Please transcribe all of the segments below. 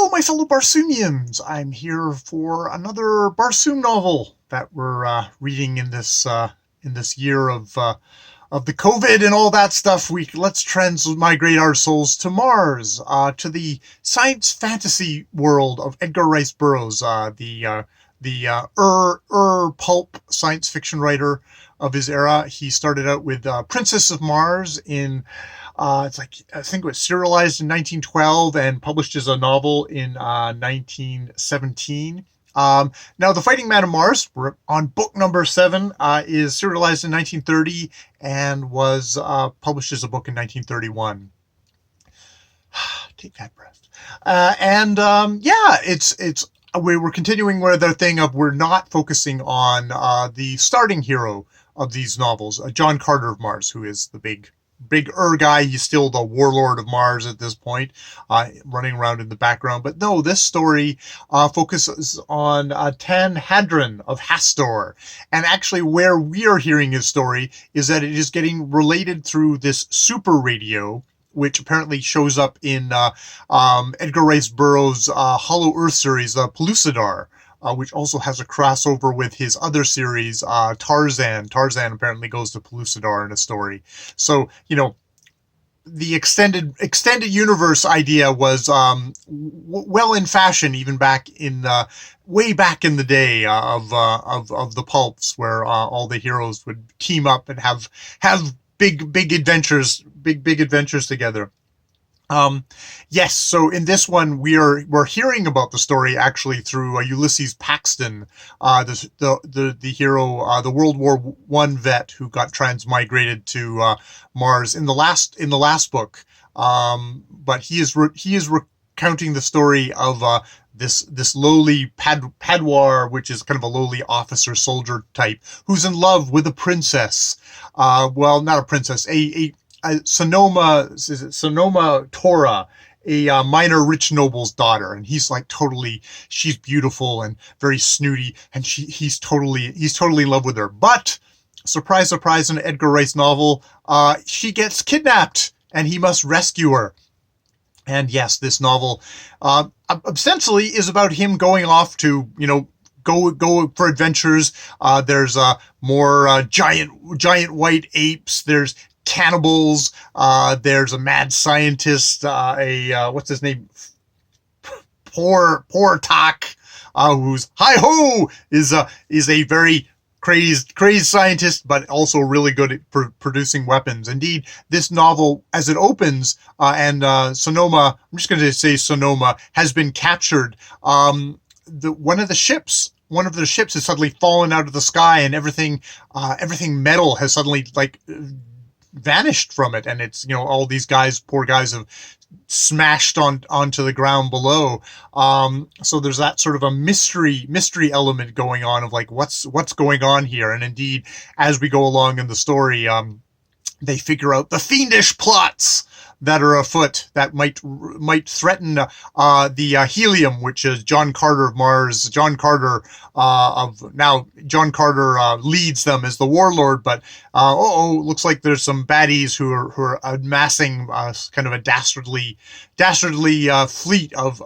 Hello, my fellow Barsoomians. I'm here for another Barsoom novel that we're reading in this year of the COVID and all that stuff. Let's transmigrate our souls to Mars, to the science fantasy world of Edgar Rice Burroughs, the pulp science fiction writer of his era. He started out with Princess of Mars in I think it was serialized in 1912 and published as a novel in 1917. Now, The Fighting Man of Mars, we're on book number 7, is serialized in 1930 and was published as a book in 1931. Take that breath. We're continuing with our thing of we're not focusing on the starting hero of these novels, John Carter of Mars, who is the big guy. He's still the warlord of Mars at this point, running around in the background. But no, this story focuses on Tan Hadron of Hastor. And actually where we are hearing his story is that it is getting related through this super radio, which apparently shows up in Edgar Rice Burroughs' Hollow Earth series, Pellucidar, which also has a crossover with his other series, Tarzan. Tarzan apparently goes to Pellucidar in a story. So, the extended universe idea was well in fashion even back in way back in the day of the pulps, where all the heroes would team up and have big adventures together. Yes, so in this one we're hearing about the story actually through Ulysses Paxton, the hero, the World War I vet who got transmigrated to Mars in the last book. But he is recounting the story of this lowly Padwar, which is kind of a lowly officer soldier type, who's in love with a princess. Well, not a princess, a Sonoma Tora, a minor rich noble's daughter, and he's like she's beautiful and very snooty, and he's totally in love with her. But surprise, surprise, in an Edgar Rice novel, she gets kidnapped, and he must rescue her. And yes, this novel essentially is about him going off to go for adventures. There's more giant white apes. There's cannibals. There's a mad scientist. What's his name? Poor Tak, who's hi-ho is a very crazed scientist, but also really good at producing weapons. Indeed, this novel, as it opens, and Sonoma, I'm just going to say Sonoma, has been captured. One of their ships has suddenly fallen out of the sky, and everything metal has suddenly vanished from it, and it's all these poor guys have smashed onto the ground below. So there's that sort of a mystery element going on of what's going on here. And indeed, as we go along in the story, they figure out the fiendish plots that are afoot that might threaten the helium, which is John Carter of Mars. John Carter leads them as the warlord, but looks like there's some baddies who are amassing kind of a dastardly fleet of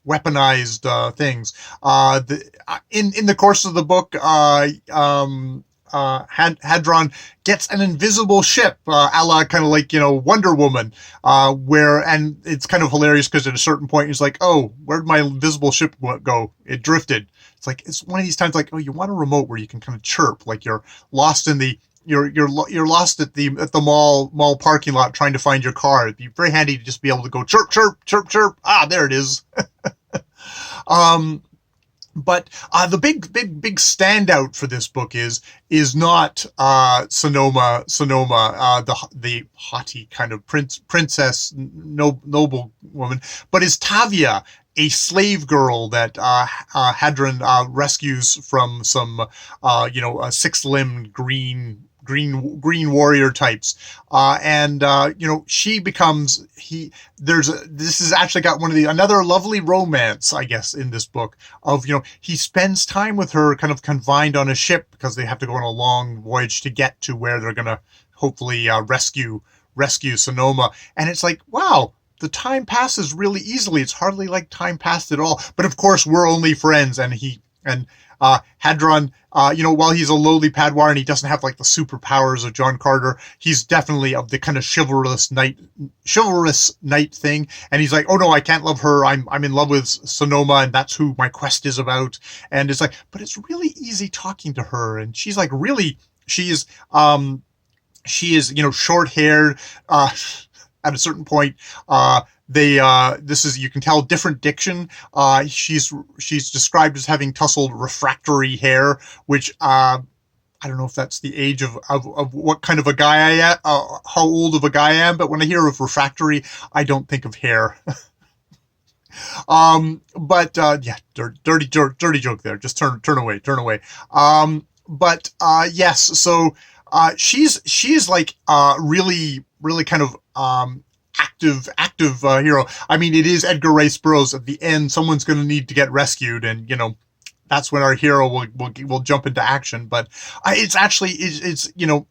weaponized things. In the course of the book, Hadron gets an invisible ship, a la kind of like Wonder Woman, and it's kind of hilarious because at a certain point he's like, oh, where'd my invisible ship go? It drifted. It's one of these times you want a remote where you can kind of chirp, like you're lost in the you're lost at the mall parking lot trying to find your car. It'd be very handy to just be able to go chirp chirp chirp chirp. There it is. But the big standout for this book is not Sonoma, the haughty kind of princess, noble woman, but is Tavia, a slave girl that Hadron rescues from some six-limbed green warrior types, she becomes this has actually got another lovely romance, I guess, in this book of he spends time with her kind of confined on a ship because they have to go on a long voyage to get to where they're gonna hopefully rescue Sonoma. And it's like, wow, the time passes really easily. It's hardly like time passed at all. But of course, we're only friends, and Hadron, while he's a lowly Padwar and he doesn't have like the superpowers of John Carter, he's definitely of the kind of chivalrous knight thing. And he's like, oh no, I can't love her. I'm in love with Sonoma, and that's who my quest is about. And it's like, but it's really easy talking to her, and she's like really, she is short haired. At a certain point, this is, you can tell, different diction. She's described as having tousled refractory hair, which I don't know if that's the age of what kind of a guy I am, how old of a guy I am, but when I hear of refractory, I don't think of hair. Yeah, dirty joke there. Just turn away. Yes, so she's like really kind of active hero. I mean, it is Edgar Rice Burroughs. At the end, someone's going to need to get rescued, and that's when our hero will jump into action. But it's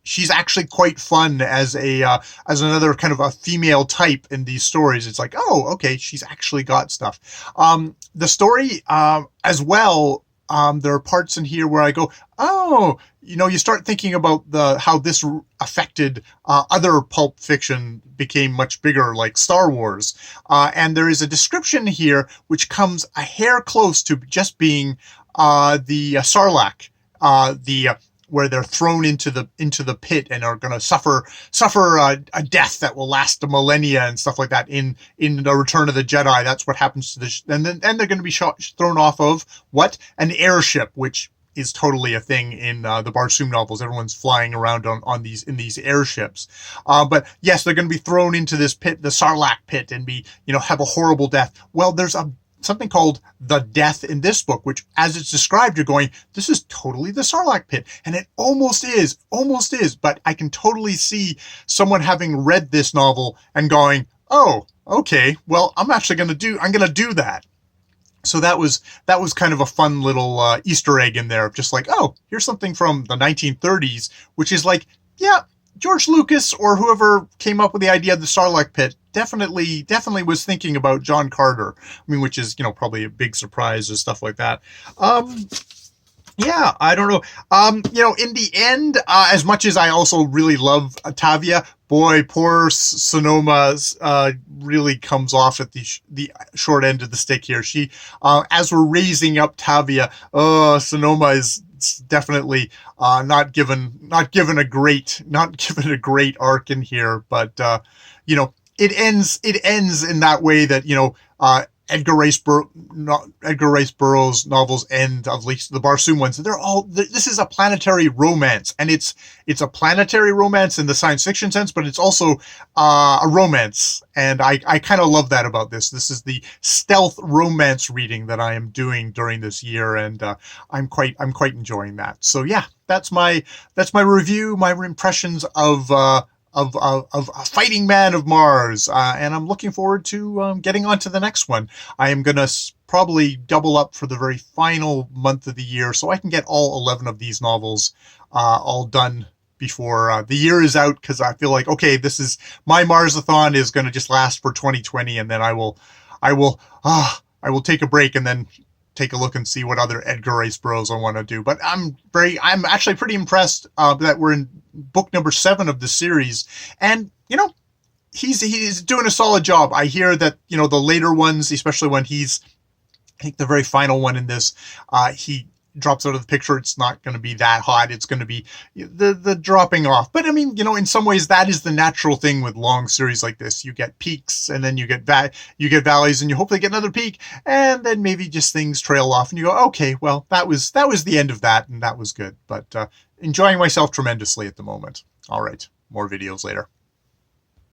she's actually quite fun as another kind of a female type in these stories. It's like, oh, okay, she's actually got stuff. The story as well. There are parts in here where I go, oh, you start thinking about how this affected other pulp fiction became much bigger, like Star Wars. And there is a description here which comes a hair close to just being the Sarlacc, where they're thrown into the pit and are going to suffer a death that will last a millennia and stuff like that in the Return of the Jedi. That's what happens to and they're going to be thrown off of an airship, which is totally a thing in the Barsoom novels. Everyone's flying around in these airships. But yes, they're going to be thrown into this pit, the Sarlacc pit, and have a horrible death. Well, there's something called the death in this book, which, as it's described, you're going, this is totally the Sarlacc pit. And it almost is, but I can totally see someone having read this novel and going, oh, okay, well, I'm going to do that. So that was kind of a fun little Easter egg in there of just like, oh, here's something from the 1930s, which is like, yeah, George Lucas or whoever came up with the idea of the Sarlacc pit definitely was thinking about John Carter. I mean, which is, probably a big surprise and stuff like that. Yeah, I don't know. In the end, as much as I also really love Tavia, boy, poor Sonoma really comes off at the short end of the stick here. She, as we're raising up Tavia, Sonoma is definitely not given a great arc in here. But it ends in that way that Edgar Rice Burroughs novels end, of least the Barsoom ones. This is a planetary romance, and it's a planetary romance in the science fiction sense, but it's also a romance, and I kind of love that about this. This is the stealth romance reading that I am doing during this year, and I'm quite enjoying that. So yeah, that's my review, my impressions of a Fighting Man of Mars, and I'm looking forward to getting on to the next one. I am going to probably double up for the very final month of the year, so I can get all 11 of these novels all done before the year is out, because I feel like, okay, this is my marsathon is going to just last for 2020, and then I will take a break and then take a look and see what other Edgar Rice Burroughs I want to do. But I'm actually pretty impressed that we're in book number 7 of the series, and he's doing a solid job. I hear that the later ones, especially when I think the very final one in this, he drops out of the picture. It's not going to be that hot. It's going to be the dropping off. But I mean, in some ways that is the natural thing with long series like this. You get peaks, and then you get valleys, and you hopefully get another peak, and then maybe just things trail off, and you go, okay, well, that was the end of that, and that was good. But enjoying myself tremendously at the moment. All right, more videos later.